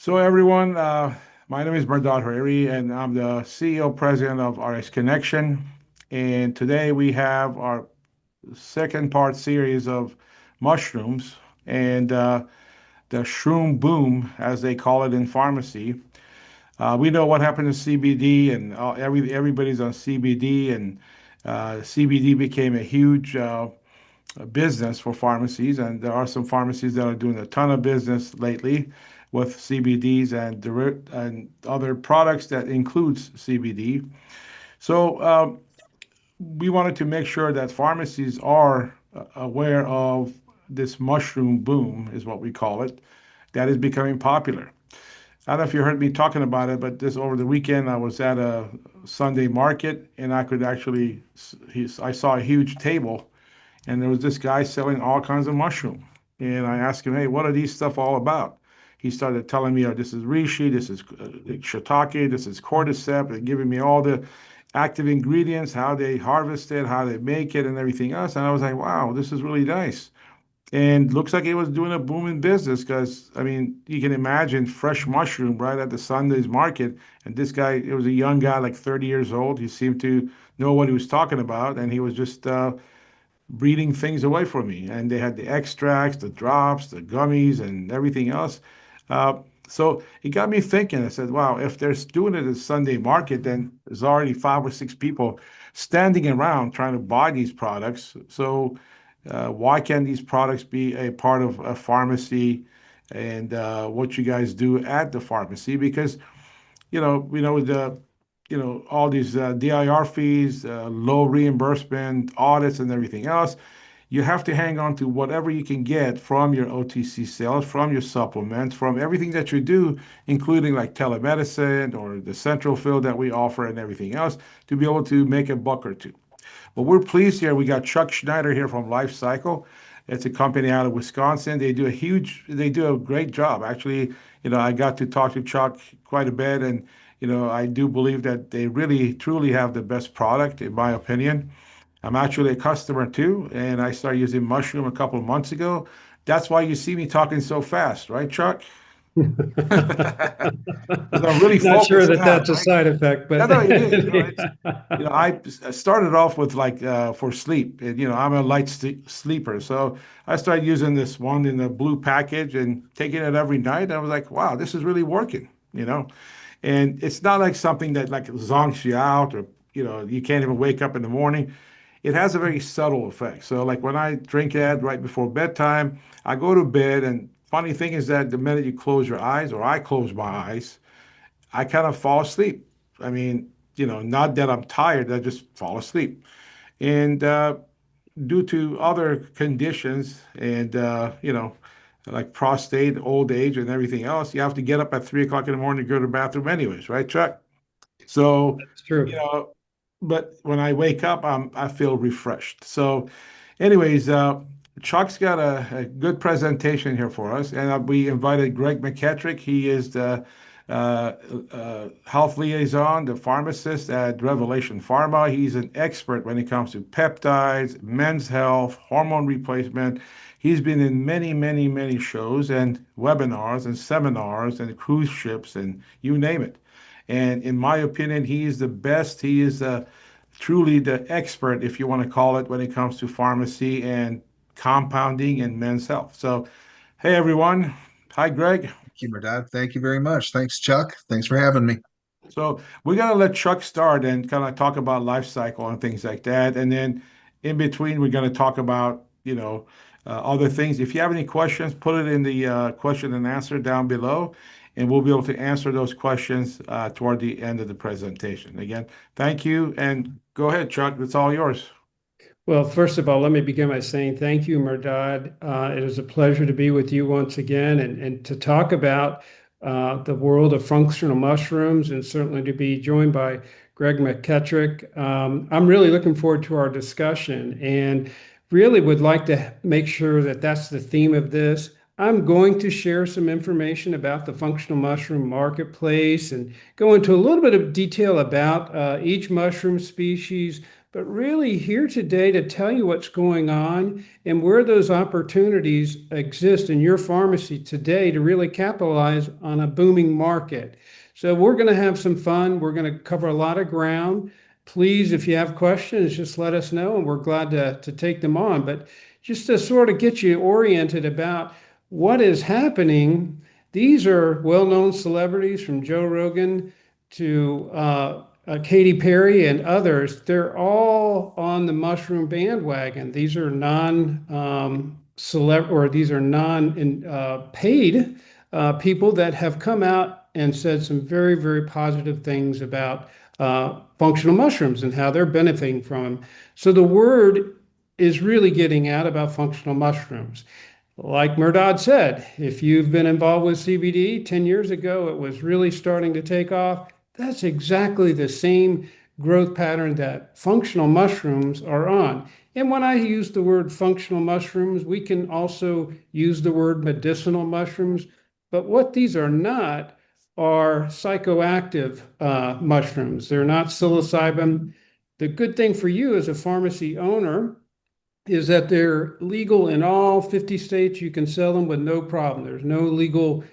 So everyone, my name is Mardad Hariri, and I'm the CEO President of RX Connection. And today we have our second part series of mushrooms and the shroom boom, as they call it in pharmacy. We know what happened to CBD, and everybody's on CBD, and CBD became a huge business for pharmacies, and there are some pharmacies that are doing a ton of business lately with CBDs and other products that includes CBD. So we wanted to make sure that pharmacies are aware of this mushroom boom, is what we call it, that is becoming popular. I don't know if you heard me talking about it, but this over the weekend I was at a Sunday market and I could actually, I saw a huge table and there was this guy selling all kinds of mushroom. And I asked him, "Hey, what are these stuff all about?" He started telling me, "Oh, this is reishi, this is shiitake, this is cordyceps," and giving me all the active ingredients, how they harvest it, how they make it, and everything else. And I was like, "Wow, this is really nice." And looks like it was doing a booming business because, I mean, you can imagine fresh mushroom right at the Sunday's market. And this guy, it was a young guy, like 30 years old. He seemed to know what he was talking about, and he was just breeding things away from me. And they had the extracts, the drops, the gummies, and everything else. So it got me thinking. I said, wow, if they're doing it at Sunday market, then there's already five or six people standing around trying to buy these products. So why can't these products be a part of a pharmacy and what you guys do at the pharmacy? Because we know all these DIR fees, low reimbursement, audits, and everything else. You have to hang on to whatever you can get from your OTC sales, from your supplements, from everything that you do, including like telemedicine or the central fill that we offer and everything else, to be able to make a buck or two. Well, we're pleased here. We got Chuck Schneider here from Life Cycle. It's a company out of Wisconsin. They do a great job. Actually, I got to talk to Chuck quite a bit, and I do believe that they really, truly have the best product, in my opinion. I'm actually a customer too, and I started using Mushroom a couple of months ago. That's why you see me talking so fast, right, Chuck? Because I'm really Not sure focused that now, that's a right? side effect, Yeah, but no, it is. I started off with like for sleep. And, I'm a light sleeper, so I started using this one in the blue package and taking it every night. I was like, wow, this is really working. And it's not like something that like zonks you out or you can't even wake up in the morning. It has a very subtle effect. So like when I drink it right before bedtime, I go to bed, and funny thing is that the minute you close your eyes, or I close my eyes, I kind of fall asleep. I mean, not that I'm tired, I just fall asleep. And due to other conditions and, like prostate, old age, and everything else, you have to get up at 3 o'clock in the morning to go to the bathroom, anyways, right, Chuck? So, it's you true. know, but when I wake up, I feel refreshed. So, anyways, Chuck's got a good presentation here for us, and we invited Greg McKettrick. He is the health liaison, the pharmacist at Revelation Pharma. He's an expert when it comes to peptides, men's health, hormone replacement. He's been in many, many, many shows and webinars and seminars and cruise ships and you name it. And in my opinion, he is the best. He is truly the expert, if you want to call it, when it comes to pharmacy and compounding and men's health. So, hey, everyone. Hi, Greg. Thank you, Merdad. Thank you very much. Thanks, Chuck. Thanks for having me. So we're gonna let Chuck start and kind of talk about life cycle and things like that, and then in between we're gonna talk about other things. If you have any questions, put it in the question and answer down below, and we'll be able to answer those questions toward the end of the presentation. Again, thank you, and go ahead, Chuck. It's all yours. Well, first of all, let me begin by saying thank you, Merdad. It is a pleasure to be with you once again and to talk about the world of functional mushrooms, and certainly to be joined by Greg McKettrick. I'm really looking forward to our discussion and really would like to make sure that that's the theme of this. I'm going to share some information about the functional mushroom marketplace and go into a little bit of detail about each mushroom species, but really here today to tell you what's going on and where those opportunities exist in your pharmacy today to really capitalize on a booming market. So we're going to have some fun. We're going to cover a lot of ground. Please, if you have questions, just let us know, and we're glad to take them on. But just to sort of get you oriented about what is happening, these are well-known celebrities from Joe Rogan to Katy Perry and others. They're all on the mushroom bandwagon. These are non-paid people that have come out and said some very, very positive things about functional mushrooms and how they're benefiting from them. So the word is really getting out about functional mushrooms. Like Mehrdad said, if you've been involved with CBD 10 years ago, it was really starting to take off. That's exactly the same growth pattern that functional mushrooms are on. And when I use the word functional mushrooms, we can also use the word medicinal mushrooms. But what these are not are psychoactive mushrooms. They're not psilocybin. The good thing for you as a pharmacy owner is that they're legal in all 50 states. You can sell them with no problem. There's no legal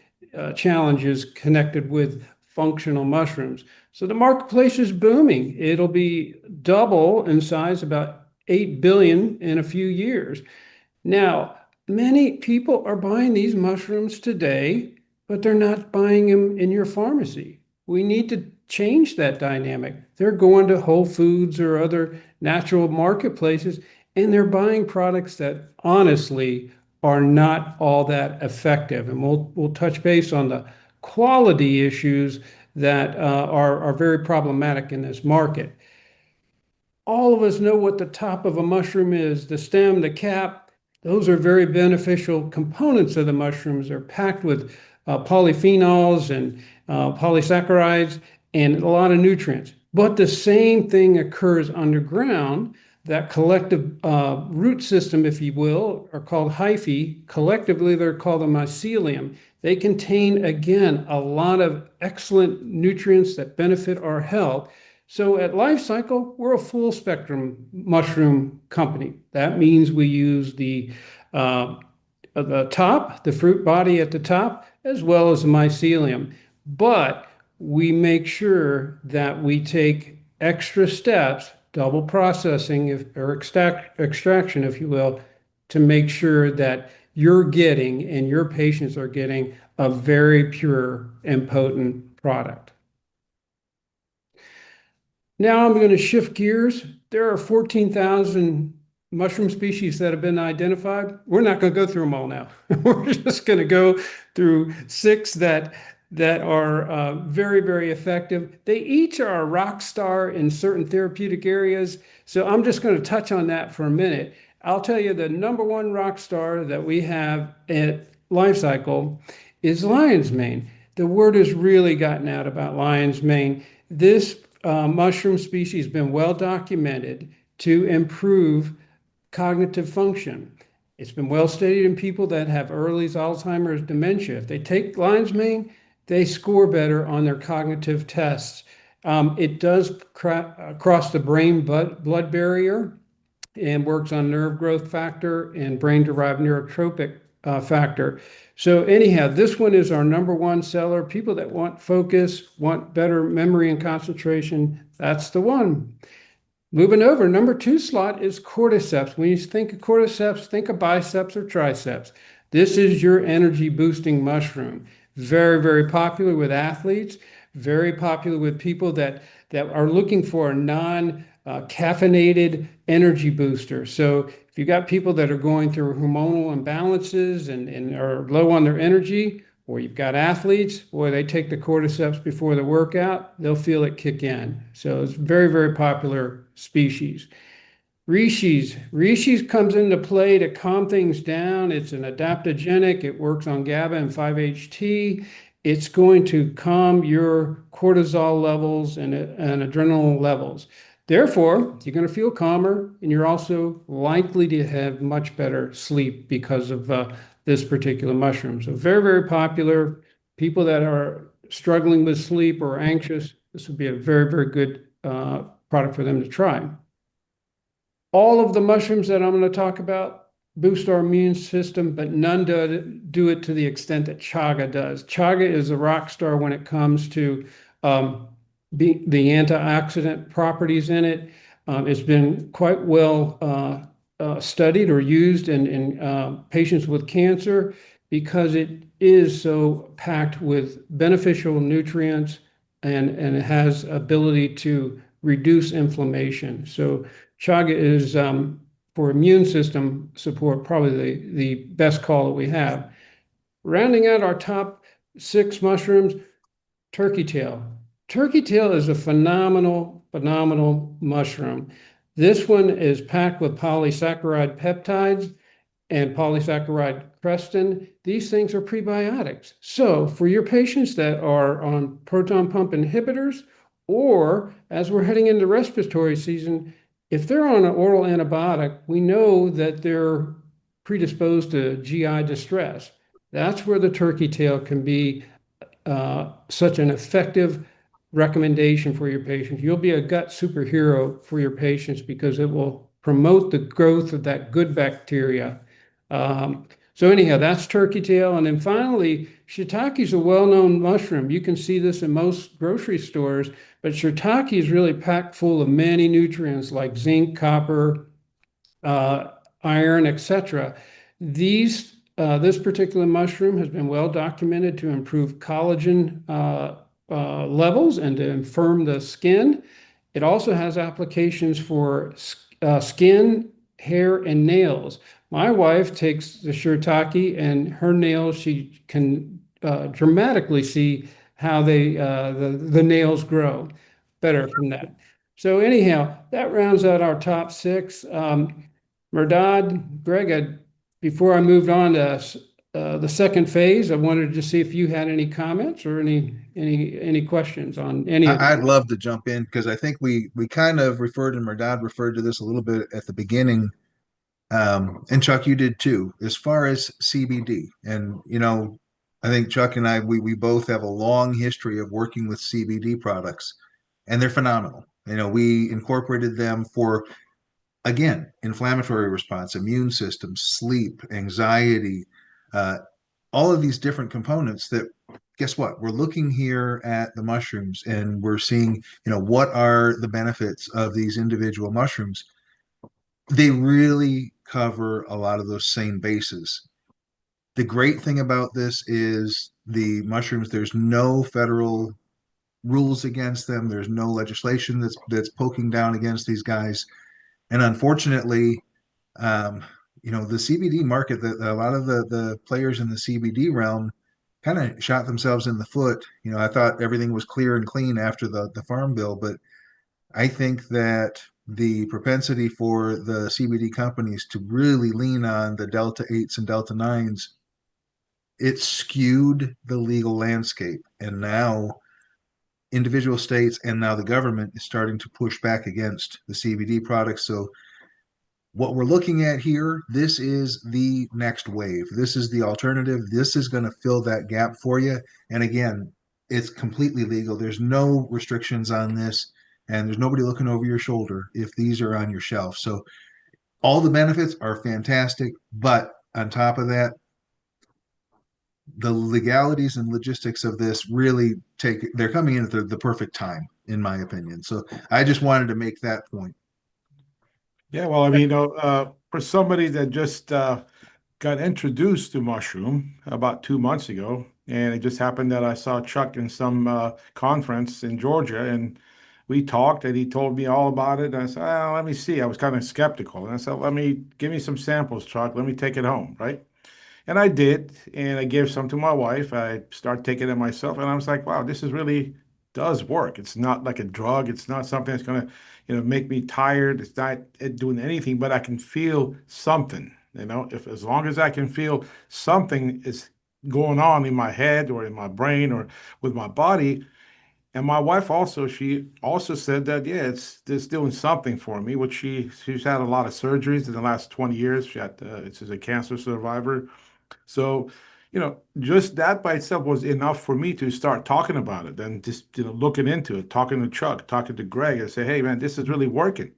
challenges connected with functional mushrooms. So the marketplace is booming. It'll be double in size, about 8 billion in a few years. Now, many people are buying these mushrooms today, but they're not buying them in your pharmacy. We need to change that dynamic. They're going to Whole Foods or other natural marketplaces, and they're buying products that honestly are not all that effective. And we'll touch base on the quality issues that are very problematic in this market. All of us know what the top of a mushroom is, the stem, the cap. Those are very beneficial components of the mushrooms. They're packed with polyphenols and polysaccharides and a lot of nutrients. But the same thing occurs underground. That collective root system, if you will, are called hyphae. Collectively, they're called the mycelium. They contain, again, a lot of excellent nutrients that benefit our health. So at Life Cycle, we're a full spectrum mushroom company. That means we use the top, the fruit body at the top, as well as the mycelium. But we make sure that we take extra steps, double processing or extraction, if you will, to make sure that you're getting and your patients are getting a very pure and potent product. Now I'm going to shift gears. There are 14,000 mushroom species that have been identified. We're not going to go through them all now. We're just going to go through 6 that are very, very effective. They each are a rock star in certain therapeutic areas. So I'm just going to touch on that for a minute. I'll tell you the number one rock star that we have at Life Cycle is lion's mane. The word has really gotten out about lion's mane. This mushroom species has been well documented to improve cognitive function. It's been well studied in people that have early Alzheimer's dementia. If they take lion's mane, they score better on their cognitive tests. It does cross the brain-blood barrier and works on nerve growth factor and brain-derived neurotropic factor. So anyhow, this one is our number one seller. People that want focus, want better memory and concentration, that's the one. Moving over, number 2 slot is cordyceps. When you think of cordyceps, think of biceps or triceps. This is your energy boosting mushroom. Very, very popular with athletes, very popular with people that are looking for a non-caffeinated energy booster. So if you've got people that are going through hormonal imbalances and are low on their energy, or you've got athletes, or they take the cordyceps before the workout, they'll feel it kick in. So it's very, very popular species. Reishi comes into play to calm things down. It's an adaptogenic. It works on GABA and 5-HT. It's going to calm your cortisol levels and adrenaline levels. Therefore, you're going to feel calmer, and you're also likely to have much better sleep because of this particular mushroom. So very, very popular. People that are struggling with sleep or anxious, this would be a very, very good product for them to try. all of the mushrooms that I'm going to talk about boost our immune system, but none do it to the extent that chaga does. Chaga is a rock star when it comes to um, the antioxidant properties in it. It's been quite well studied or used in patients with cancer because it is so packed with beneficial nutrients and it has ability to reduce inflammation. So chaga is for immune system support probably the best call that we have. Rounding out our top six mushrooms, turkey tail. Turkey tail is a phenomenal mushroom. This one is packed with polysaccharide peptides and polysaccharide crestin. These things are prebiotics. So for your patients that are on proton pump inhibitors, or as we're heading into respiratory season, if they're on an oral antibiotic, we know that they're predisposed to GI distress. That's where the turkey tail can be such an effective recommendation for your patients. You'll be a gut superhero for your patients because it will promote the growth of that good bacteria. So anyhow, that's turkey tail. And then finally, shiitake is a well-known mushroom. You can see this in most grocery stores, but shiitake is really packed full of many nutrients like zinc, copper, uh, iron, etc. This particular mushroom has been well documented to improve collagen levels and to firm the skin. It also has applications for skin, hair, and nails. My wife takes the shiitake and her nails, she can dramatically see how the nails grow better from that. So anyhow, that rounds out our top six. Merdad, Greg, before I moved on to the second phase, I wanted to see if you had any comments or any questions on any of I'd them. love to jump in because I think we kind of referred and Merdad referred to this a little bit at the beginning. And Chuck, you did too, as far as CBD. And I think Chuck and I we both have a long history of working with CBD products, and they're phenomenal. We incorporated them for, again, inflammatory response, immune system, sleep, anxiety, uh, all of these different components that, guess what? We're looking here at the mushrooms and we're seeing, what are the benefits of these individual mushrooms. They really cover a lot of those same bases. The great thing about this is the mushrooms, there's no federal rules against them. There's no legislation that's poking down against these guys. And unfortunately, um, the CBD market, a lot of the players in the CBD realm kind of shot themselves in the foot. I thought everything was clear and clean after the farm bill, but I think that the propensity for the CBD companies to really lean on the Delta 8s and Delta 9s, it skewed the legal landscape. And now individual states and now the government is starting to push back against the CBD products. So what we're looking at here, this is the next wave. This is the alternative. This is going to fill that gap for you. And again, it's completely legal. There's no restrictions on this, and there's nobody looking over your shoulder if these are on your shelf. So all the benefits are fantastic, but on top of that, the legalities and logistics of this really they're coming in at the perfect time, in my opinion. So I just wanted to make that point. Yeah, well, I mean, for somebody that just got introduced to mushroom about 2 months ago, and it just happened that I saw Chuck in some conference in Georgia, and we talked, and he told me all about it. And I said, "Oh, let me see." I was kind of skeptical, and I said, "Let me give me some samples, Chuck. Let me take it home, right?" And I did, and I gave some to my wife. I started taking it myself, and I was like, "Wow, this is really does work. It's not like a drug. It's not something that's gonna, make me tired. It's not doing anything, but I can feel something. If as long as I can feel something is going on in my head or in my brain or with my body." And my wife also, she also said that, yeah, it's doing something for me, which she's had a lot of surgeries in the last 20 years. She's a cancer survivor, so, just that by itself was enough for me to start talking about it and just, looking into it, talking to Chuck, talking to Greg and say, hey, man, this is really working.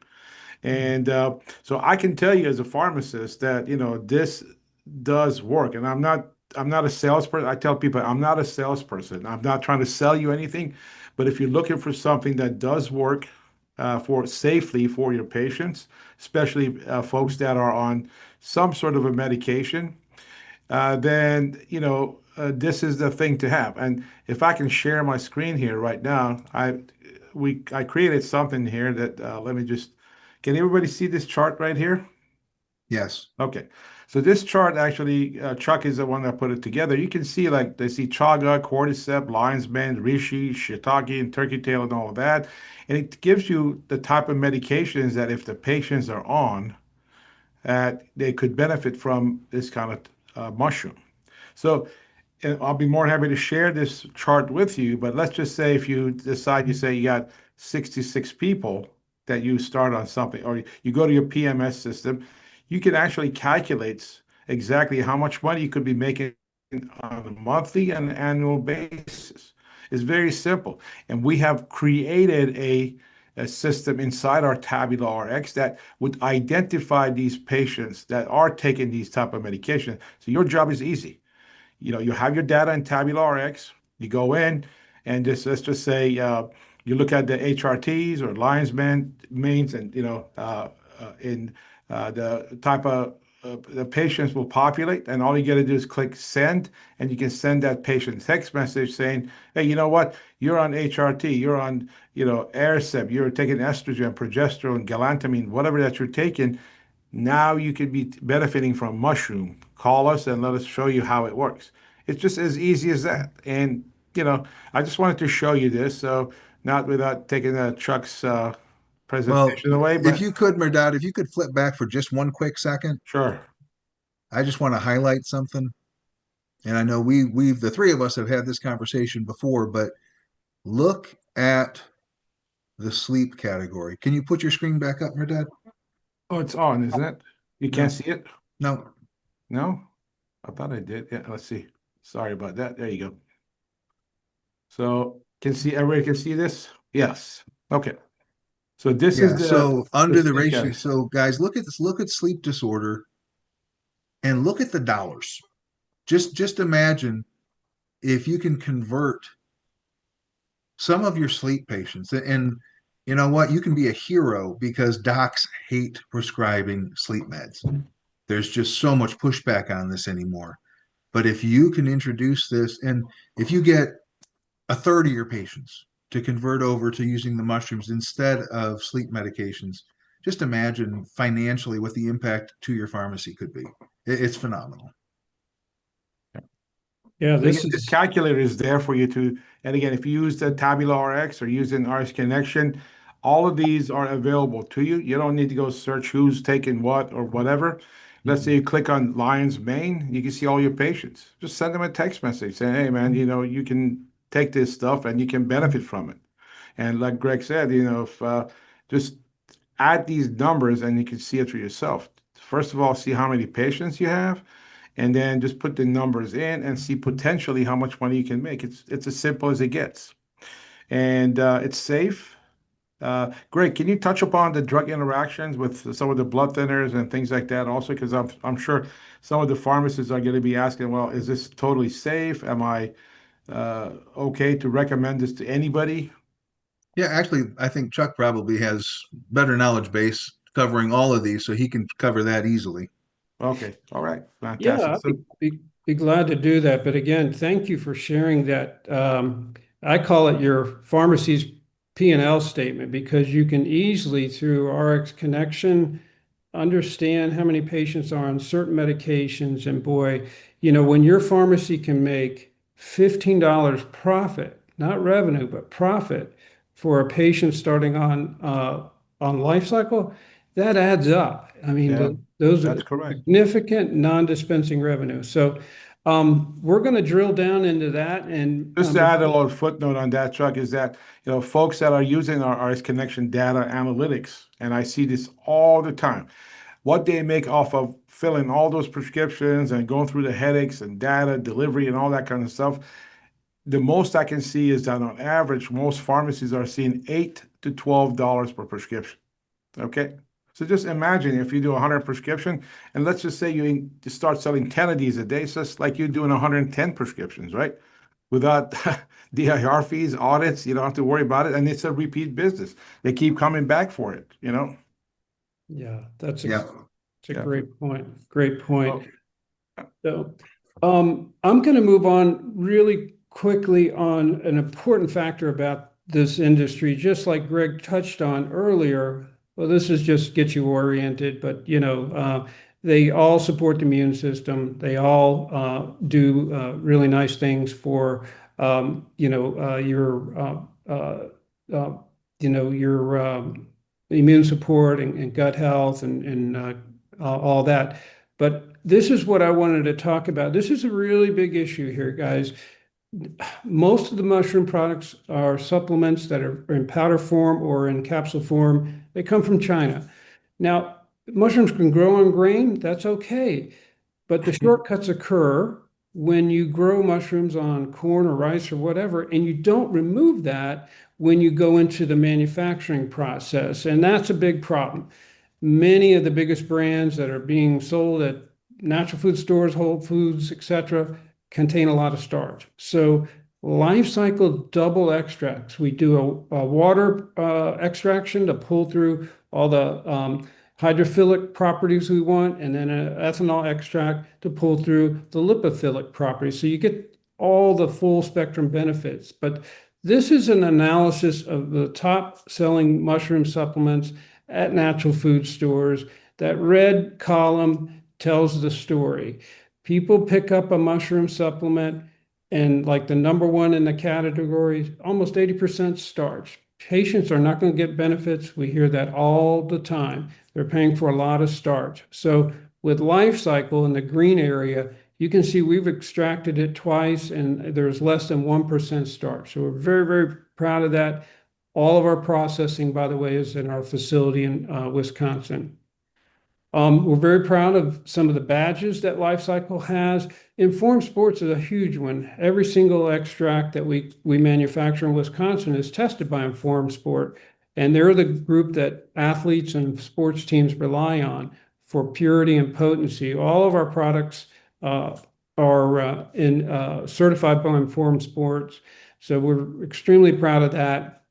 And so I can tell you as a pharmacist that, this does work. And I'm not a salesperson. I tell people I'm not a salesperson. I'm not trying to sell you anything. But if you're looking for something that does work for safely for your patients, especially folks that are on some sort of a medication, then this is the thing to have. And if I can share my screen here right now, I created something here that let me just. Can everybody see this chart right here? Yes. Okay. So this chart actually, Chuck is the one that put it together. You can see like they see chaga, cordyceps, lion's mane, reishi, shiitake, and turkey tail, and all of that. And it gives you the type of medications that if the patients are on, that they could benefit from this kind of mushroom. So I'll be more than happy to share this chart with you, but let's just say if you decide, you say you got 66 people that you start on something, or you go to your PMS system, you can actually calculate exactly how much money you could be making on a monthly and annual basis. It's very simple. And we have created a system inside our Tabula RX that would identify these patients that are taking these type of medication. So your job is easy. You have your data in Tabula RX. You go in and just let's just say you look at the HRTs or Lions mains, and in the type of the patients will populate, and all you got to do is click send, and you can send that patient text message saying, "Hey, you know what? You're on HRT. You're on Aricept. You're taking estrogen, progesterone, galantamine, whatever that you're taking." Now you could be benefiting from mushroom. Call us and let us show you how it works. It's just as easy as that. And, I just wanted to show you this. So, not without taking Chuck's Well, presentation away, if but you could, Merdad, if you could flip back for just one quick second, sure. I just want to highlight something. And I know we've the three of us have had this conversation before, but look at the sleep category. Can you put your screen back up, Merdad? Oh, it's on, isn't it? You can't No, see it? no. No? I thought I did. Yeah, let's see. Sorry about that. There you go. So, everybody can see this? Yes. Okay. So this is Yeah. the So the under the sleep ratio, category. so guys, look at this, look at sleep disorder and look at the dollars. Just imagine if you can convert some of your sleep patients, and you know what, you can be a hero because docs hate prescribing sleep meds. There's just so much pushback on this anymore. But if you can introduce this, and if you get a third of your patients to convert over to using the mushrooms instead of sleep medications, just imagine financially what the impact to your pharmacy could be. It's phenomenal. Yeah, So again, this this is calculator is there for you to, and again, if you use the Tabula RX or using RX Connection, all of these are available to you. You don't need to go search who's taking what or whatever. Let's say Mhm. you click on Lion's Mane, you can see all your patients. Just send them a text message saying, "Hey, man, you can take this stuff and you can benefit from it." And like Greg said, if just add these numbers and you can see it for yourself. First of all, see how many patients you have, and then just put the numbers in and see potentially how much money you can make. It's as simple as it gets, and it's safe. Greg, can you touch upon the drug interactions with some of the blood thinners and things like that also? Because I'm sure some of the pharmacists are going to be asking, well, is this totally safe? Am I okay to recommend this to anybody? Yeah, actually, I think Chuck probably has better knowledge base covering all of these, so he can cover that easily. Okay, all right, Yeah, fantastic. I'd So be glad to do that. But again, thank you for sharing that. I call it your pharmacy's P&L statement because you can easily, through RX Connection, understand how many patients are on certain medications. And boy, when your pharmacy can make $15 profit, not revenue, but profit for a patient starting on life cycle, that adds up. I mean, yeah, those are that's correct. significant non-dispensing revenue. So we're going to drill down into that. And Just to add a little footnote on that, Chuck, is that folks that are using our RS Connection data analytics, and I see this all the time, what they make off of filling all those prescriptions and going through the headaches and data delivery and all that kind of stuff. The most I can see is that on average, most pharmacies are seeing $8 to $12 per prescription. Okay, So just imagine if you do 100 prescription, and let's just say you just start selling 10 of these a day, so it's like you're doing 110 prescriptions, right? Without DIR fees, audits, you don't have to worry about it, and it's a repeat business. They keep coming back for it, you know? Yeah, Yeah. it's a Yeah. great point. Great point. Okay. So, I'm going to move on really quickly on an important factor about this industry, just like Greg touched on earlier. Well, this is just get you oriented, but they all support the immune system. They all do really nice things for your uh, your immune support and gut health and all that. But this is what I wanted to talk about. This is a really big issue here, guys. Most of the mushroom products are supplements that are in powder form or in capsule form. They come from China. Now, mushrooms can grow on grain, that's okay. But the shortcuts occur when you grow mushrooms on corn or rice or whatever, and you don't remove that when you go into the manufacturing process. And that's a big problem. Many of the biggest brands that are being sold at natural food stores, Whole Foods, etc., contain a lot of starch. So life cycle double extracts. We do a water extraction to pull through all the hydrophilic properties we want, and then an ethanol extract to pull through the lipophilic properties. So you get all the full spectrum benefits. But this is an analysis of the top selling mushroom supplements at natural food stores. That red column tells the story. People pick up a mushroom supplement, and like the number one in the category, almost 80% starch. Patients are not going to get benefits. We hear that all the time. They're paying for a lot of starch. So with life cycle in the green area, you can see we've extracted it twice and there's less than 1% starch. So we're very, very proud of that. All of our processing, by the way, is in our facility in Wisconsin. We're very proud of some of the badges that Life Cycle has. Informed Sports is a huge one. Every single extract that we manufacture in Wisconsin is tested by Informed Sport, and they're the group that athletes and sports teams rely on for purity and potency. All of our products are certified by Informed Sports, so we're extremely proud of that.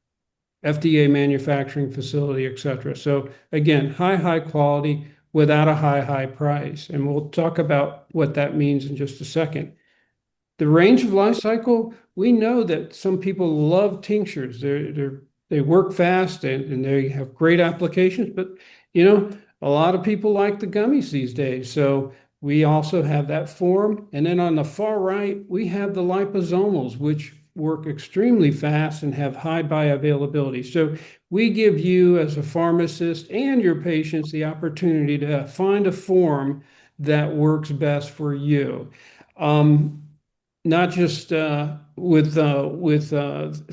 FDA manufacturing facility, et cetera. So again, high quality without a high price. And we'll talk about what that means in just a second. The range of life cycle, we know that some people love tinctures. They work fast and they have great applications, but a lot of people like the gummies these days. So we also have that form. And then on the far right, we have the liposomals, which work extremely fast and have high bioavailability. So we give you as a pharmacist and your patients the opportunity to find a form that works best for you. Not just with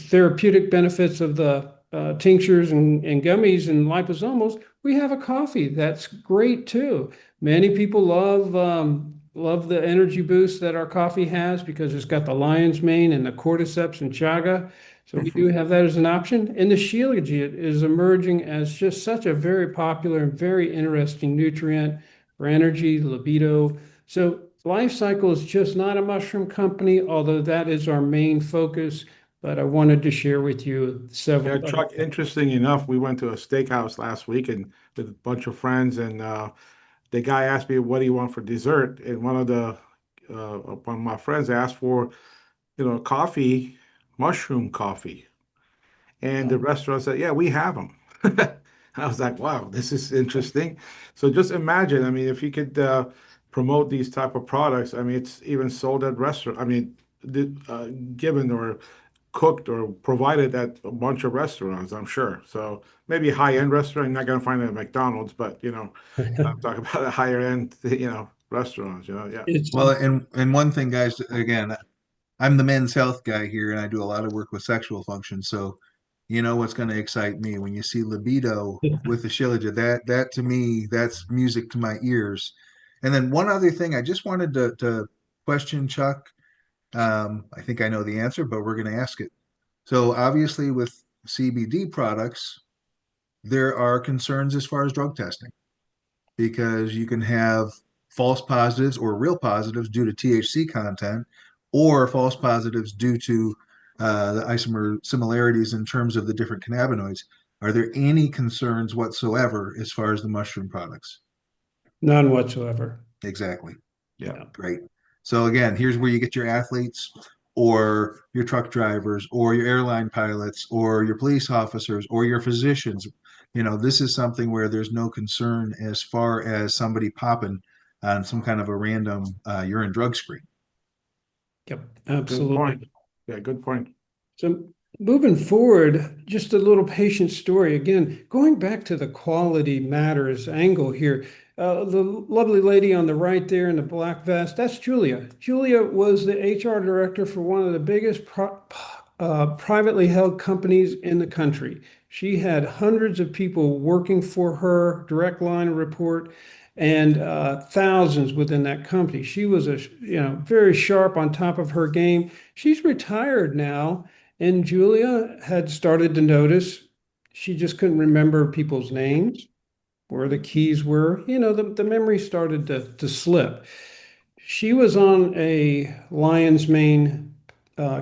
therapeutic benefits of the tinctures and gummies and liposomals, we have a coffee that's great too. Many people love the energy boost that our coffee has because it's got the lion's mane and the cordyceps and chaga. So we do have that as an option. And the shilajit is emerging as just such a very popular and very interesting nutrient for energy, libido. So Life Cycle is just not a mushroom company, although that is our main focus. But I wanted to share with you Yeah, several. Chuck, interesting enough, we went to a steakhouse last week and with a bunch of friends, and the guy asked me, "What do you want for dessert?" And one of my friends asked for, coffee, mushroom coffee. And the restaurant said, "Yeah, we have them." I was like, "Wow, this is interesting." So just imagine, I mean, if you could promote these type of products, I mean, it's even sold at restaurant. I mean, given or cooked or provided at a bunch of restaurants, I'm sure. So maybe high-end restaurant, you're not going to find it at McDonald's, but I'm talking about a higher end, restaurants, yeah. It's Well, and one thing, guys, again, I'm the men's health guy here, and I do a lot of work with sexual function. So, you know what's going to excite me when you see libido with the shilajit. That to me, that's music to my ears. And then one other thing, I just wanted to question Chuck. I think I know the answer, but we're going to ask it. So obviously, with CBD products, there are concerns as far as drug testing because you can have false positives or real positives due to THC content, or false positives due to the isomer similarities in terms of the different cannabinoids. Are there any concerns whatsoever as far as the mushroom products? None whatsoever. Exactly. Yeah. Yeah. Great. So again, here's where you get your athletes or your truck drivers or your airline pilots or your police officers or your physicians. This is something where there's no concern as far as somebody popping on some kind of a random urine drug screen. Yep, Good point. absolutely. Yeah, good point. So moving forward, just a little patient story. Again, going back to the quality matters angle here. The lovely lady on the right there in the black vest, that's Julia. Julia was the HR director for one of the biggest privately held companies in the country. She had hundreds of people working for her, direct line report, and thousands within that company. She was very sharp on top of her game. She's retired now, and Julia had started to notice she just couldn't remember people's names, where the keys were. The memory started to slip. She was on a lion's mane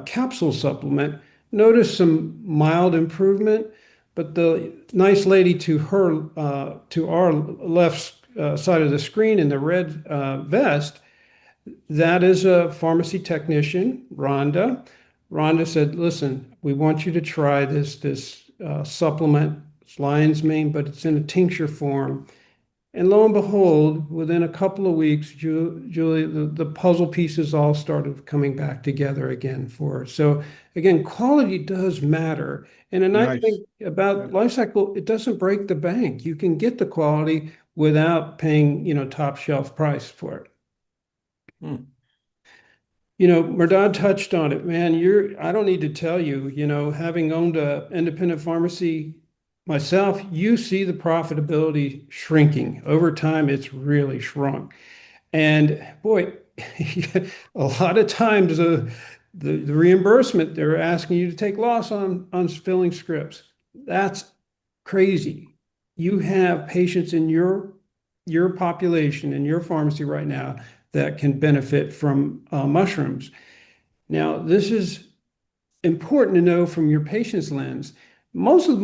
capsule supplement, noticed some mild improvement, but the nice lady to our left side of the screen in the red vest, that is a pharmacy technician, Rhonda. Rhonda said, "Listen, we want you to try this supplement. It's lion's mane, but it's in a tincture form." And lo and behold, within a couple of weeks, Julie, the puzzle pieces all started coming back together again for her. So again, quality does matter. And a nice Nice. thing Yeah. about life cycle, it doesn't break the bank. You can get the quality without paying, top shelf price for it. Hmm. Merdad touched on it, man. I don't need to tell you, having owned a independent pharmacy myself, you see the profitability shrinking. Over time, it's really shrunk. And boy, a lot of times the reimbursement, they're asking you to take loss on filling scripts. That's crazy. You have patients in your population in your pharmacy right now that can benefit from mushrooms. Now, this is important to know from your patient's lens. Most of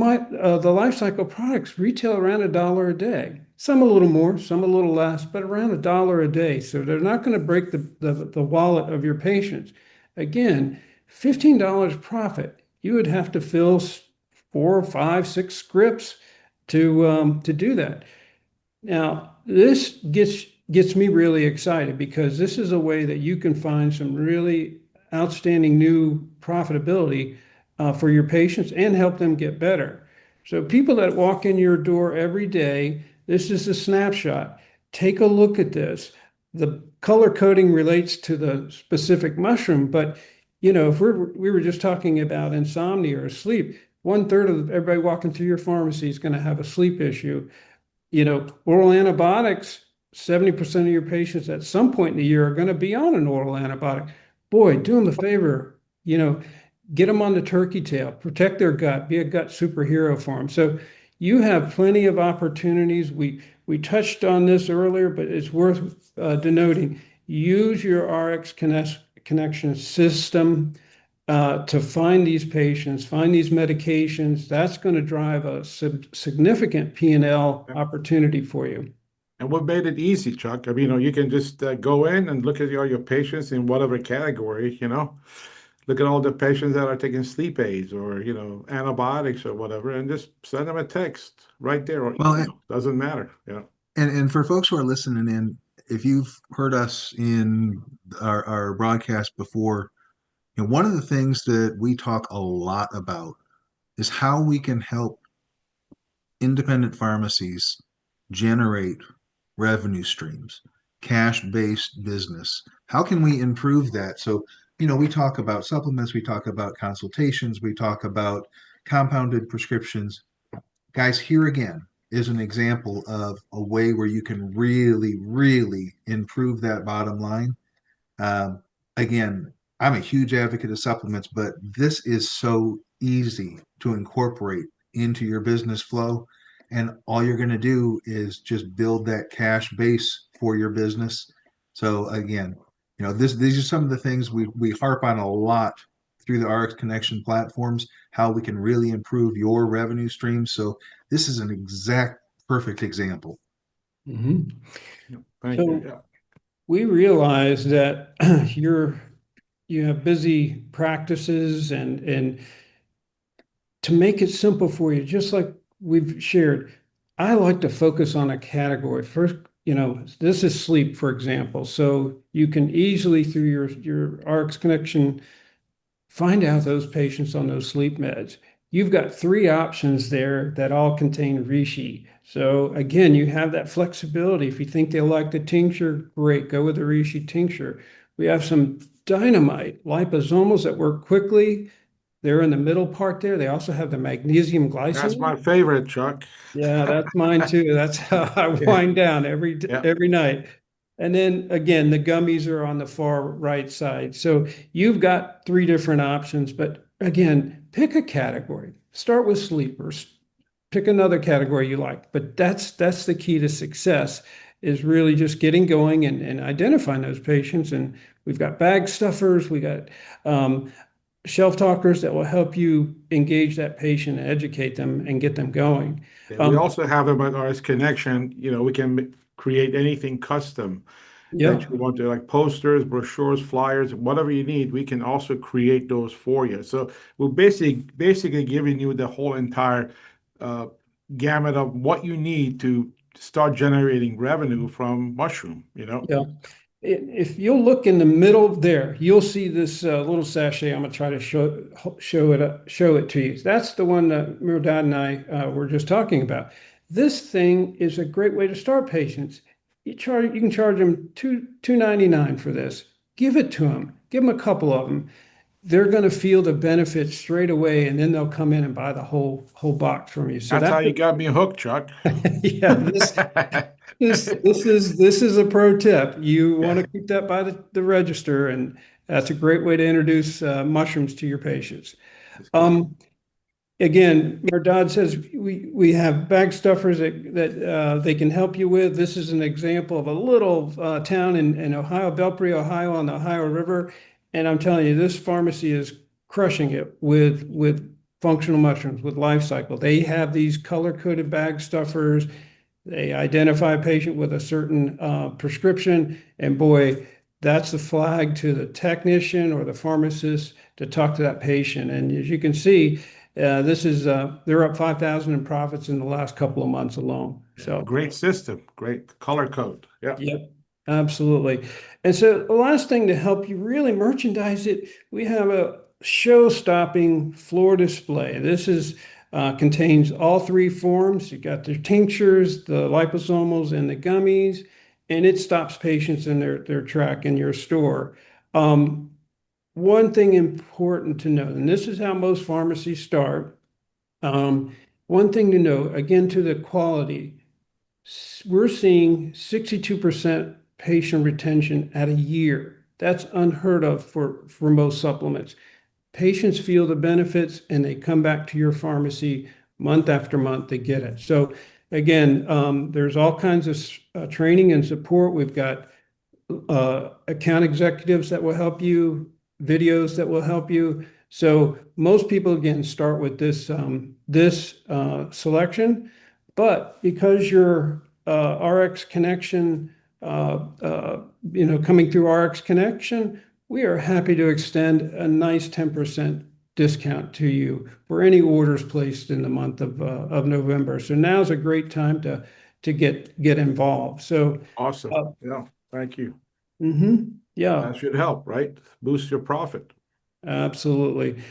the life cycle products retail around $1 a day. Some a little more, some a little less, but around $1 a day. So they're not going to break the wallet of your patients. Again, $15 profit. You would have to fill 4, 5, 6 scripts to do that. Now, this gets me really excited because this is a way that you can find some really outstanding new profitability for your patients and help them get better. So people that walk in your door every day, this is a snapshot. Take a look at this. The color coding relates to the specific mushroom, but if we were just talking about insomnia or sleep, 1/3 of everybody walking through your pharmacy is going to have a sleep issue. Oral antibiotics, 70% of your patients at some point in the year are going to be on an oral antibiotic. Boy, do them a favor, get them on the turkey tail, protect their gut, be a gut superhero for them. So you have plenty of opportunities. We touched on this earlier, but it's worth denoting. Use your RX connection system to find these patients, find these medications. That's going to drive a significant P&L Yeah. opportunity for you. And what made it easy, Chuck? I mean, you can just go in and look at all your patients in whatever category, Look at all the patients that are taking sleep aids or, antibiotics or whatever, and just send them a text right there or Well, email. Doesn't matter. Yeah. and for folks who are listening in, if you've heard us in our broadcast before, one of the things that we talk a lot about is how we can help independent pharmacies generate revenue streams, cash-based business. How can we improve that? So, we talk about supplements, we talk about consultations, we talk about compounded prescriptions. Guys, here again is an example of a way where you can really, really improve that bottom line. Um, Again, I'm a huge advocate of supplements, but this is so easy to incorporate into your business flow. and all you're going to do is just build that cash base for your business. So again, these are some of the things we harp on a lot through the RX Connection platforms, how we can really improve your revenue streams. So this is an exact perfect example. Mhm. Yeah, thank you. So Yeah. we realize that you have busy practices and to make it simple for you, just like we've shared, I like to focus on a category. First, this is sleep, for example. So you can easily through your RX connection find out those patients on those sleep meds. You've got three options there that all contain reishi. So again, you have that flexibility. If you think they like the tincture, great, go with the reishi tincture. We have some dynamite liposomals that work quickly. They're in the middle part there. They also have the magnesium That's my glycinate. favorite, Chuck. Yeah, that's mine too. That's how I Yeah. wind down every Yeah. every night. And then again, the gummies are on the far right side. So you've got three different options, but again, pick a category. Start with sleepers. Pick another category you like. But that's the key to success is really just getting going and identifying those patients. And we've got bag stuffers, we got shelf talkers that will help you engage that patient and educate them and get them going. Yeah, we Um, also have them at RS Connection. We can create anything custom yeah, that you want to, like posters, brochures, flyers, whatever you need. We can also create those for you. So we're basically giving you the whole entire uh, gamut of what you need to start generating revenue from mushroom. yeah. If you'll look in the middle there, you'll see this little sachet. I'm gonna try to show it to you. That's the one that Mirdad and I were just talking about. This thing is a great way to start patients. You can charge them $2.99 for this. Give it to them. Give them a couple of them. They're going to feel the benefits straight away, and then they'll come in and buy the whole box from you. So That's how that's you got me hooked, Chuck. yeah. This is a pro tip. You want Yeah, to keep that by the register, and that's a great way to introduce mushrooms to your patients. that's great. Um, Again, Merdad says we have bag stuffers that they can help you with. This is an example of a little town in Ohio, Belpre, Ohio, on the Ohio River, and I'm telling you, this pharmacy is crushing it with functional mushrooms, with Life Cycle. They have these color-coded bag stuffers. They identify a patient with a certain prescription, and boy, that's the flag to the technician or the pharmacist to talk to that patient. And as you can see, they're up 5,000 in profits in the last couple of months alone. Yeah, So, great system, great color code. Yeah, yep, absolutely. And so the last thing to help you really merchandise it, we have a show-stopping floor display. This is contains all three forms. You got the tinctures, the liposomals, and the gummies, and it stops patients in their track in your store. Um, One thing important to note, and this is how most pharmacies start. One thing to note, again, to the quality, we're seeing 62% patient retention at a year. That's unheard of for most supplements. Patients feel the benefits and they come back to your pharmacy month after month to get it. So again, there's all kinds of training and support. We've got account executives that will help you, videos that will help you. So most people again start with this selection, but because your RX connection, coming through RX connection, we are happy to extend a nice 10% discount to you for any orders placed in the month of November. So now's a great time to get involved. So. awesome. Uh, Yeah, thank you. Yeah, That should help, right? Boost your profit. absolutely.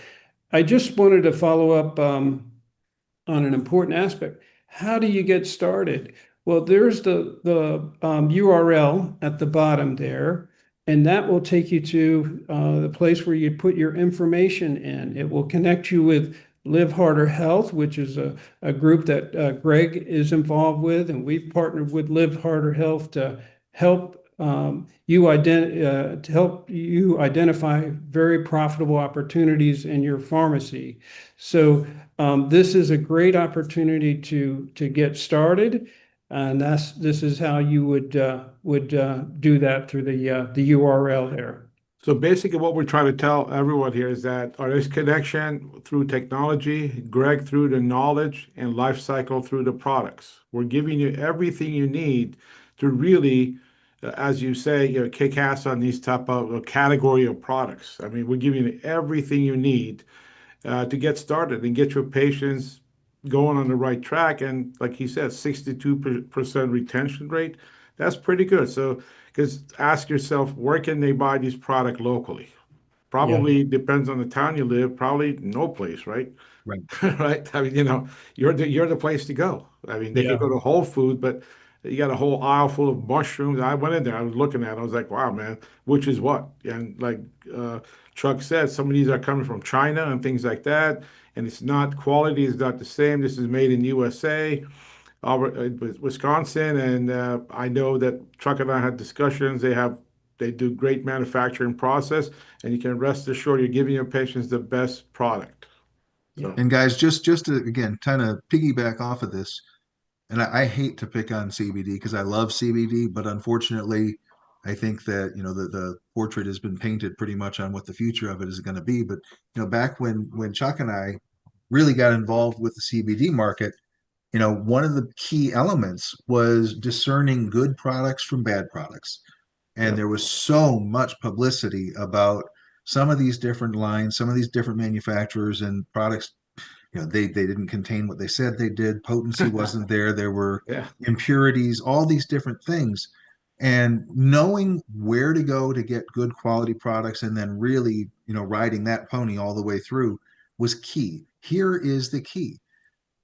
I just wanted to follow up on an important aspect. How do you get started? Well, there's the URL at the bottom there, and that will take you to the place where you put your information in. It will connect you with Live Harder Health, which is a group that Greg is involved with, and we've partnered with Live Harder Health to help to help you identify very profitable opportunities in your pharmacy. So this is a great opportunity to get started, and this is how you would do that through the URL there. So basically, what we're trying to tell everyone here is that artist connection through technology, Greg through the knowledge, and life cycle through the products. We're giving you everything you need to really, as you say, kick ass on these type of category of products. I mean, we're giving you everything you need to get started and get your patients going on the right track. And like he said, 62% retention rate. That's pretty good. So, because ask yourself, where can they buy these product locally? Yeah, Probably depends on the town you live. Probably no place, right? Right. Right? I mean, you're the place to go. I mean, they could yeah, go to Whole Foods, but you got a whole aisle full of mushrooms. I went in there, I was looking at it, I was like, wow, man, which is what? And like uh, Chuck said, some of these are coming from China and things like that, and it's not quality is not the same. This is made in USA, Wisconsin, and I know that Chuck and I had discussions. They do great manufacturing process, and you can rest assured you're giving your patients the best product. yeah. So. And guys, just to again kind of piggyback off of this, and I hate to pick on CBD because I love CBD, but unfortunately, I think that the portrait has been painted pretty much on what the future of it is going to be. But back when Chuck and I really got involved with the CBD market, one of the key elements was discerning good products from bad products. And Yep. there was so much publicity about some of these different lines, some of these different manufacturers and products. They didn't contain what they said they did. Potency wasn't there. There were Yeah. impurities, all these different things. And knowing where to go to get good quality products and then really, riding that pony all the way through was key. Here is the key.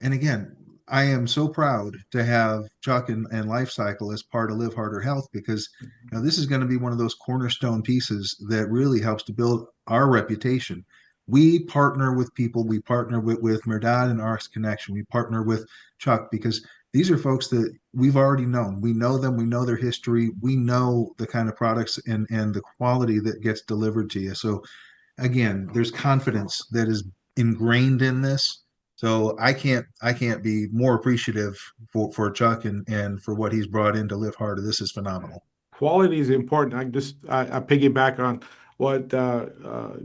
And again, I am so proud to have Chuck and Life Cycle as part of Live Harder Health because this is going to be one of those cornerstone pieces that really helps to build our reputation. We partner with people. We partner with Merdad and Arcs Connection. We partner with Chuck because these are folks that we've already known. We know them. We know their history. We know the kind of products and the quality that gets delivered to you. So again, there's confidence that is ingrained in this. So I can't be more appreciative for Chuck and for what he's brought in to Live Harder. This is phenomenal. Quality is important. I piggyback on what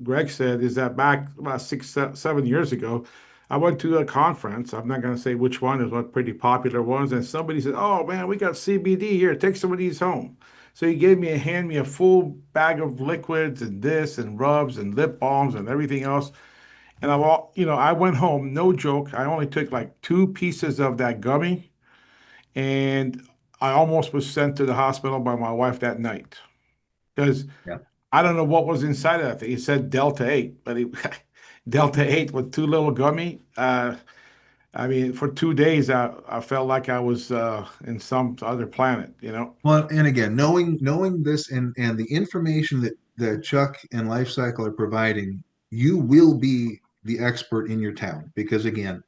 Greg said is that back about 7 years ago, I went to a conference. I'm not going to say which one. It was one pretty popular ones, and somebody said, "Oh man, we got CBD here. Take some of these home." So he gave me hand me a full bag of liquids and this and rubs and lip balms and everything else. And I went home. No joke. I only took like 2 pieces of that gummy and I almost was sent to the hospital by my wife that night because Yeah. I don't know what was inside of that thing. It said Delta 8, but Delta 8 with too little gummy. I mean, for 2 days, I felt like I was in some other planet. Well, and again, knowing this and the information that Chuck and Life Cycle are providing, you will be the expert in your town because again,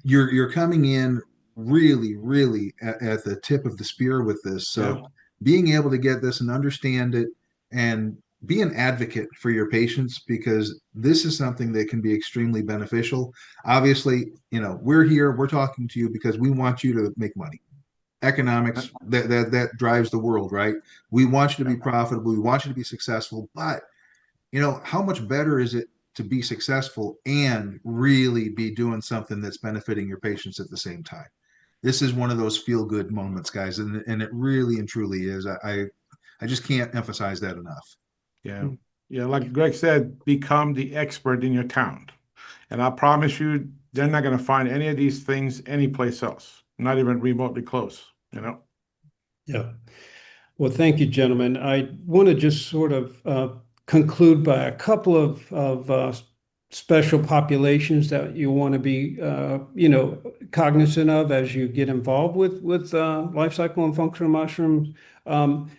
you're coming in really at the tip of the spear with this. Yeah. So being able to get this and understand it and be an advocate for your patients because this is something that can be extremely beneficial. Obviously, we're here, we're talking to you because we want you to make money. Economics that drives the world, right? We want you to be profitable, we want you to be successful, but how much better is it to be successful and really be doing something that's benefiting your patients at the same time? This is one of those feel good moments, guys, and it really and truly is. I just can't emphasize that enough. Yeah. Yeah. Like Greg said, become the expert in your town. And I promise you, they're not going to find any of these things anyplace else, not even remotely close. Yeah. Well, thank you, gentlemen. I want to just sort of conclude by a couple of special populations that you want to be, cognizant of as you get involved with life cycle and functional mushrooms. Um,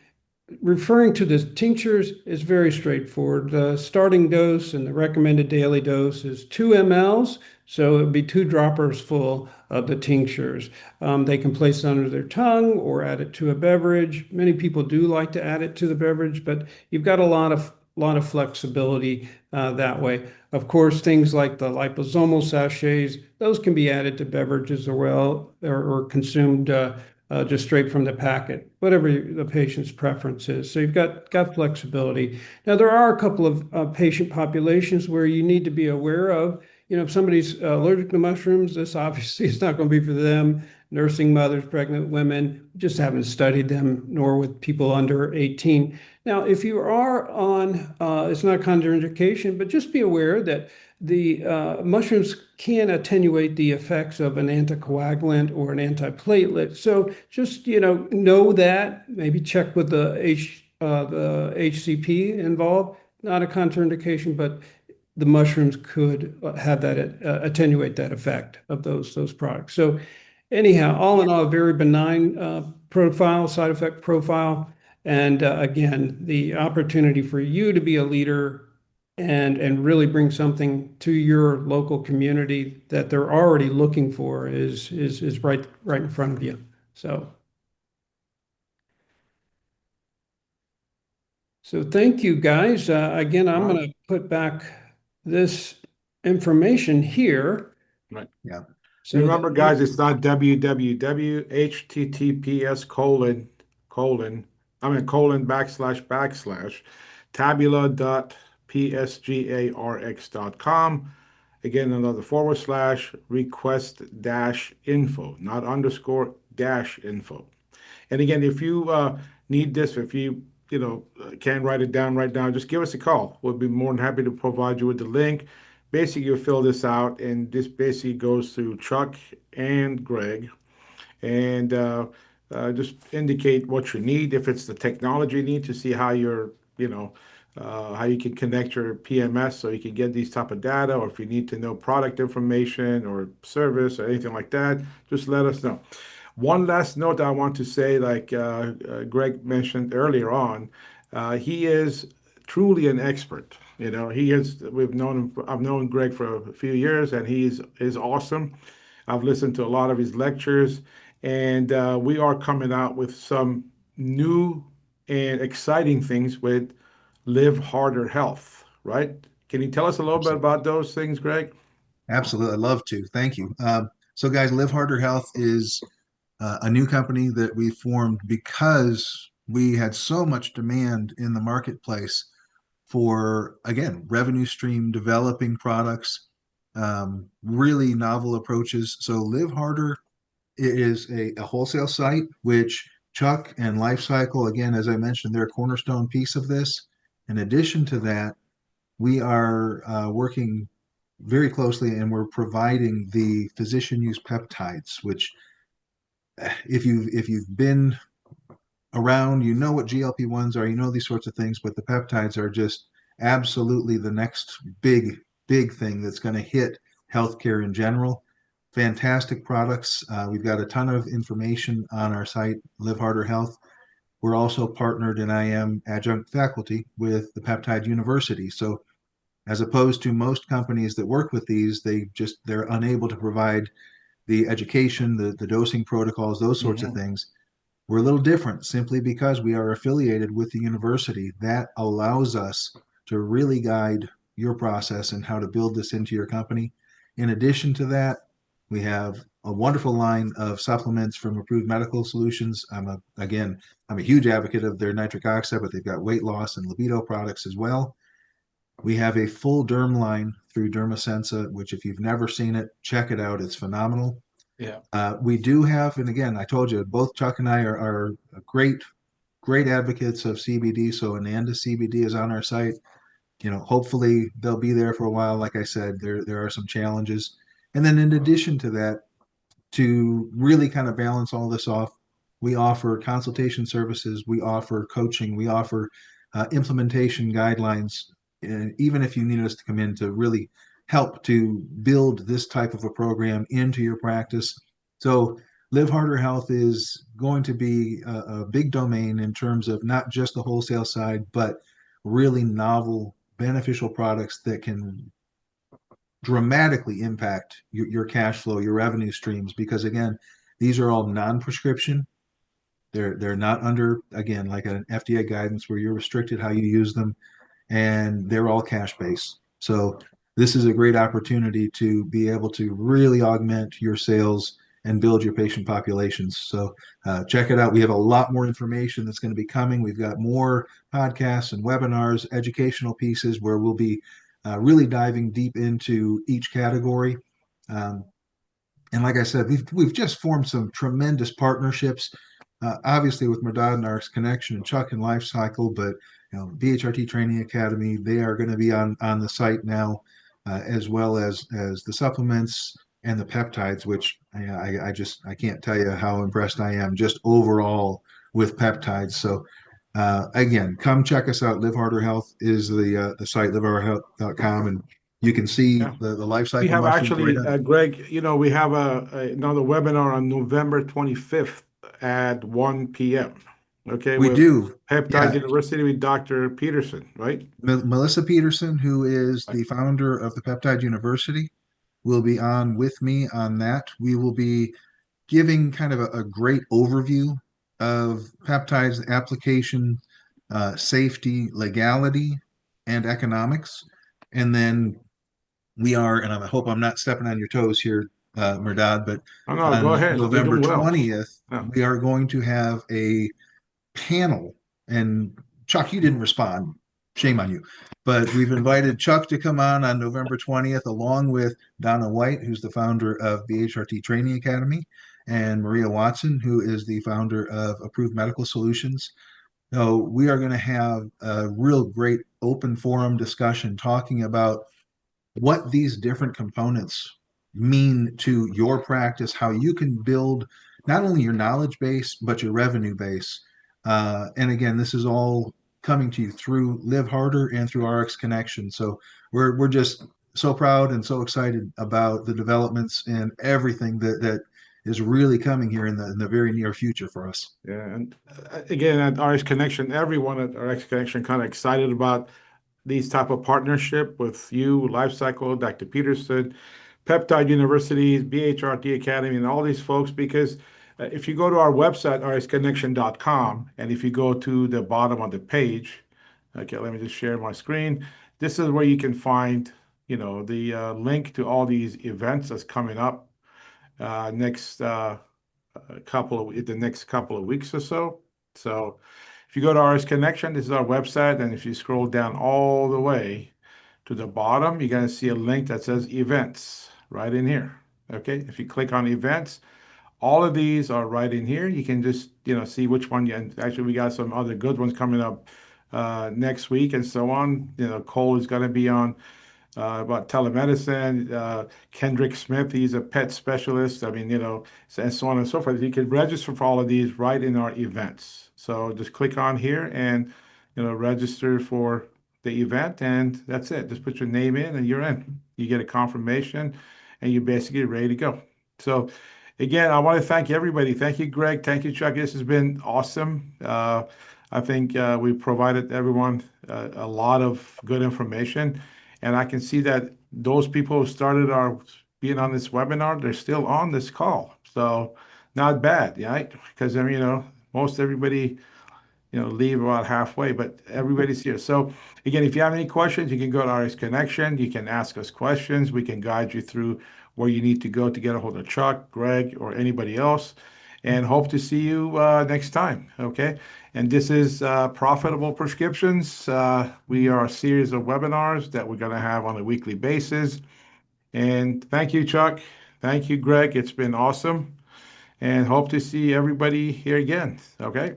referring to the tinctures is very straightforward. The starting dose and the recommended daily dose is 2 mLs, so it would be 2 droppers full of the tinctures. They can place it under their tongue or add it to a beverage. Many people do like to add it to the beverage, but you've got a lot of flexibility that way. Of course, things like the liposomal sachets, those can be added to beverages as well or consumed just straight from the packet, whatever the patient's preference is. So you've got flexibility. Now, there are a couple of patient populations where you need to be aware of. If somebody's allergic to mushrooms, this obviously is not going to be for them. Nursing mothers, pregnant women, just haven't studied them, nor with people under 18. Now, if you are on, it's not contraindication, but just be aware that the mushrooms can attenuate the effects of an anticoagulant or an antiplatelet. So just know that. Maybe check with the HCP involved. Not a contraindication, but the mushrooms could have that attenuate that effect of those products. So anyhow, all in all, a very benign profile, side effect profile. And again, the opportunity for you to be a leader and really bring something to your local community that they're already looking for is right in front of you. So thank you guys. Again, I'm Right. going to put back this information here. Right. Yeah. So Remember, guys, it's not www, HTTPS colon backslash tabula.psgarx.com. Again, another forward slash request dash info, not underscore dash info. And again, if you need this, if you can't write it down right now, just give us a call. We'll be more than happy to provide you with the link. Basically, you fill this out, and this basically goes to Chuck and Greg, and just indicate what you need. If it's the technology you need to see how how you can connect your PMS so you can get these type of data, or if you need to know product information or service or anything like that, just let us know. One last note I want to say, like Greg mentioned earlier on, he is truly an expert. He is. We've known him. I've known Greg for a few years, and he is awesome. I've listened to a lot of his lectures, and we are coming out with some new and exciting things with Live Harder Health. Right? Can you tell us a little bit Absolutely. about those things, Greg? Absolutely. I'd love to. Thank you. So, guys, Live Harder Health is a new company that we formed because we had so much demand in the marketplace for, again, revenue stream developing products, really novel approaches. So, Live Harder is a wholesale site, which Chuck and Lifecycle, again, as I mentioned, they're a cornerstone piece of this. In addition to that, we are working very closely and we're providing the physician use peptides, which if you've been around, you know what GLP-1s are, you know these sorts of things, but the peptides are just absolutely the next big thing that's going to hit healthcare in general. Fantastic products. We've got a ton of information on our site, Live Harder Health. We're also partnered, and I am adjunct faculty with the Peptide University. So as opposed to most companies that work with these, they're unable to provide the education, the dosing protocols, those sorts of Hmm. things. We're a little different simply because we are affiliated with the university. That allows us to really guide your process and how to build this into your company. In addition to that, we have a wonderful line of supplements from Approved Medical Solutions. I'm a huge advocate of their nitric oxide, but they've got weight loss and libido products as well. We have a full derm line through Dermasensa, which if you've never seen it, check it out. It's phenomenal. Yeah. We do have, and again, I told you, both Chuck and I are great advocates of CBD. So Ananda CBD is on our site. Hopefully they'll be there for a while. Like I said, there are some challenges. And then in addition to that, to really kind of balance all this off, we offer consultation services, we offer coaching, we offer implementation guidelines. And even if you need us to come in to really help to build this type of a program into your practice. So Live Harder Health is going to be a big domain in terms of not just the wholesale side, but really novel, beneficial products that can dramatically impact your cash flow, your revenue streams. Because again, these are all non-prescription. They're not under, again, like an FDA guidance where you're restricted how you use them, and they're all cash based. So this is a great opportunity to be able to really augment your sales and build your patient populations. So check it out. We have a lot more information that's going to be coming. We've got more podcasts and webinars, educational pieces where we'll be really diving deep into each category. Um, and like I said, we've just formed some tremendous partnerships, obviously with Merdad and Arcs Connection and Chuck and Life Cycle, but BHRT Training Academy, they are going to be on the site now, as well as the supplements and the peptides, which I can't tell you how impressed I am just overall with peptides. So again, come check us out. Live Harder Health is the site, liveharderhealth.com, and you can see Yeah. the life We cycle have mushrooms right actually, on. Greg, we have another webinar on November 25th at 1 p.m. Okay, We with do. Peptide Yeah. University with Dr. Peterson, right? Melissa Peterson, who is Right. the founder of the Peptide University, will be on with me on that. We will be giving kind of a great overview of peptides application, safety, legality, and economics. And then we are, and I hope I'm not stepping on your toes here, Merdad, but Oh, no, go on ahead. You're November doing well. 20th, Yeah. we are going to have a panel. And Chuck, you didn't respond. Shame on you. But we've invited Chuck to come on November 20th, along with Donna White, who's the founder of the HRT Training Academy, and Maria Watson, who is the founder of Approved Medical Solutions. So we are going to have a real great open forum discussion talking about what these different components mean to your practice, how you can build not only your knowledge base, but your revenue base. And again, this is all coming to you through Live Harder and through RX Connection. So we're just so proud and so excited about the developments and everything that is really coming here in the very near future for us. Yeah. And again, at RX Connection, everyone at RX Connection kind of excited about these type of partnership with you, Lifecycle, Dr. Peterson, Peptide Universities, BHRT Academy, and all these folks, because if you go to our website, rsconnection.com, and if you go to the bottom of the page, okay, let me just share my screen. This is where you can find, the link to all these events that's coming up next the next couple of weeks or so. So if you go to RS Connection, this is our website, and if you scroll down all the way to the bottom, you're going to see a link that says events right in here. Okay, if you click on events, all of these are right in here. You can just see which one and actually we got some other good ones coming up next week and so on. Cole is going to be on about telemedicine. Kendrick Smith, he's a pet specialist. I mean, and so on and so forth. You can register for all of these right in our events. So just click on here and, register for the event, and that's it. Just put your name in and you're in. You get a confirmation and you're basically ready to go. So again, I want to thank everybody. Thank you, Greg. Thank you, Chuck. This has been awesome. I think we provided everyone a lot of good information. And I can see that those people who started our being on this webinar, they're still on this call. So not bad, right? Because I mean, most everybody, leave about halfway, but everybody's here. So again, if you have any questions, you can go to RX Connection. You can ask us questions. We can guide you through where you need to go to get a hold of Chuck, Greg, or anybody else. And hope to see you next time. Okay. And this is Profitable Prescriptions. We are a series of webinars that we're going to have on a weekly basis. And thank you, Chuck. Thank you, Greg. It's been awesome. And hope to see everybody here again. Okay.